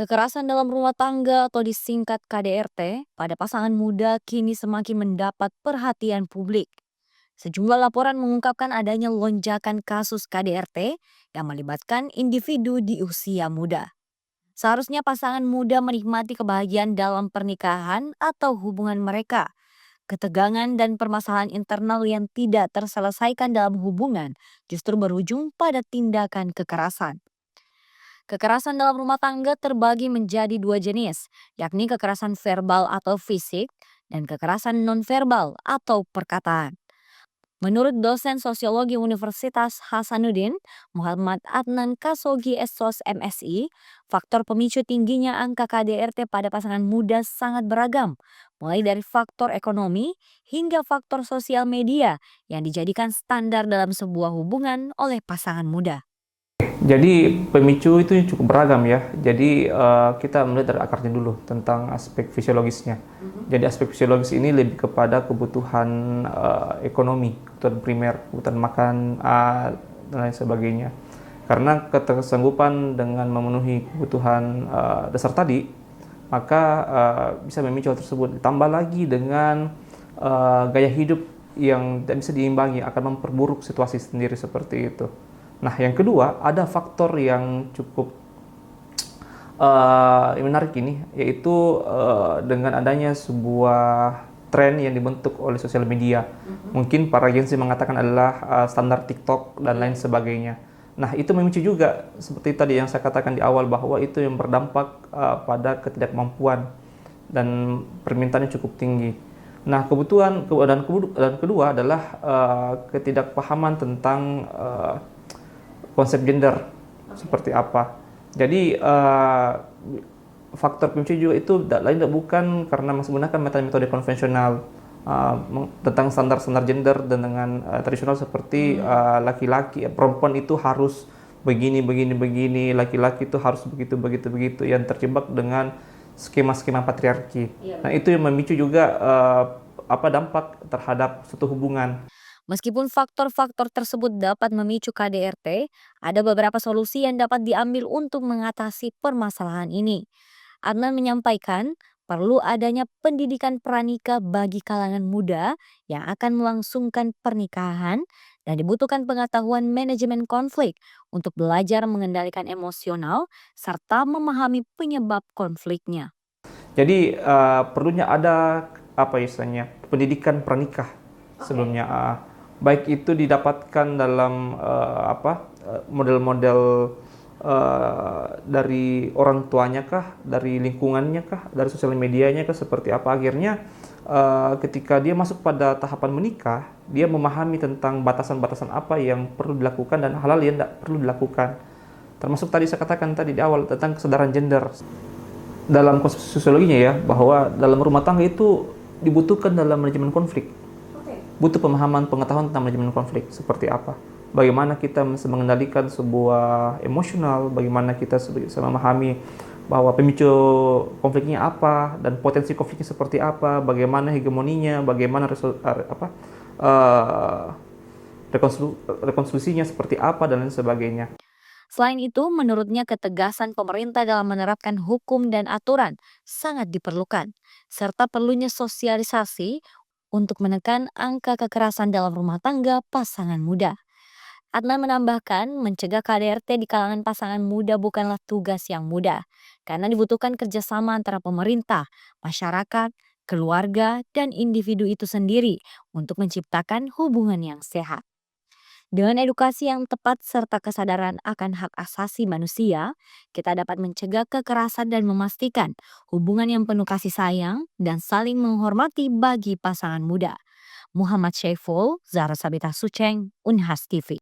Kekerasan dalam rumah tangga atau disingkat KDRT pada pasangan muda kini semakin mendapat perhatian publik. Sejumlah laporan mengungkapkan adanya lonjakan kasus KDRT yang melibatkan individu di usia muda. Seharusnya pasangan muda menikmati kebahagiaan dalam pernikahan atau hubungan mereka. Ketegangan dan permasalahan internal yang tidak terselesaikan dalam hubungan justru berujung pada tindakan kekerasan. Kekerasan dalam rumah tangga terbagi menjadi dua jenis, yakni kekerasan verbal atau fisik dan kekerasan nonverbal atau perkataan. Menurut dosen sosiologi Universitas Hasanuddin, Muhammad Adnan Kasogi Esos MSI, faktor pemicu tingginya angka KDRT pada pasangan muda sangat beragam, mulai dari faktor ekonomi hingga faktor sosial media yang dijadikan standar dalam sebuah hubungan oleh pasangan muda. Jadi pemicu itu cukup beragam ya. Jadi kita melihat dari akarnya dulu tentang aspek fisiologisnya. Jadi aspek fisiologis ini lebih kepada kebutuhan ekonomi, kebutuhan primer, kebutuhan makan dan lain sebagainya. Karena ketersanggupan dengan memenuhi kebutuhan dasar tadi, maka bisa memicu hal tersebut. Ditambah lagi dengan gaya hidup yang tidak bisa diimbangi akan memperburuk situasi sendiri seperti itu. Nah, yang kedua, ada faktor yang cukup menarik ini, yaitu dengan adanya sebuah tren yang dibentuk oleh sosial media. Mungkin para Gen Z mengatakan adalah standar TikTok dan lain sebagainya. Nah, itu memicu juga, seperti tadi yang saya katakan di awal, bahwa itu yang berdampak pada ketidakmampuan dan permintaannya cukup tinggi. Nah, kebutuhan dan kedua adalah ketidakpahaman tentang konsep gender seperti apa. Jadi faktor pemicu juga itu lain tidak bukan karena masih menggunakan metode konvensional tentang standar-standar gender dan dengan tradisional seperti laki-laki, perempuan itu harus begini, laki-laki itu harus begitu yang terjebak dengan skema-skema patriarki. Nah, itu yang memicu juga dampak terhadap suatu hubungan. Meskipun faktor-faktor tersebut dapat memicu KDRT, ada beberapa solusi yang dapat diambil untuk mengatasi permasalahan ini. Adnan menyampaikan, perlu adanya pendidikan pranikah bagi kalangan muda yang akan melangsungkan pernikahan dan dibutuhkan pengetahuan manajemen konflik untuk belajar mengendalikan emosional serta memahami penyebab konfliknya. Jadi perlunya ada istilahnya pendidikan pranikah sebelumnya, baik itu didapatkan dalam model-model dari orang tuanya kah, dari lingkungannya kah, dari sosial medianya kah, seperti apa. Akhirnya ketika dia masuk pada tahapan menikah, dia memahami tentang batasan-batasan apa yang perlu dilakukan dan hal-hal yang tidak perlu dilakukan. Termasuk tadi saya katakan tadi di awal tentang kesadaran gender. Dalam konsep sosiologinya ya, bahwa dalam rumah tangga itu dibutuhkan dalam manajemen konflik. Butuh pemahaman pengetahuan tentang manajemen konflik seperti apa. Bagaimana kita bisa mengendalikan sebuah emosional, bagaimana kita bisa memahami bahwa pemicu konfliknya apa dan potensi konfliknya seperti apa, bagaimana hegemoninya, bagaimana rekonsolusinya seperti apa dan lain sebagainya. Selain itu, menurutnya ketegasan pemerintah dalam menerapkan hukum dan aturan sangat diperlukan, serta perlunya sosialisasi untuk menekan angka kekerasan dalam rumah tangga pasangan muda. Adnan menambahkan, mencegah KDRT di kalangan pasangan muda bukanlah tugas yang mudah, karena dibutuhkan kerjasama antara pemerintah, masyarakat, keluarga, dan individu itu sendiri untuk menciptakan hubungan yang sehat. Dengan edukasi yang tepat serta kesadaran akan hak asasi manusia, kita dapat mencegah kekerasan dan memastikan hubungan yang penuh kasih sayang dan saling menghormati bagi pasangan muda. Muhammad Syaiful, Zahra Sabita Suceng, Unhas TV.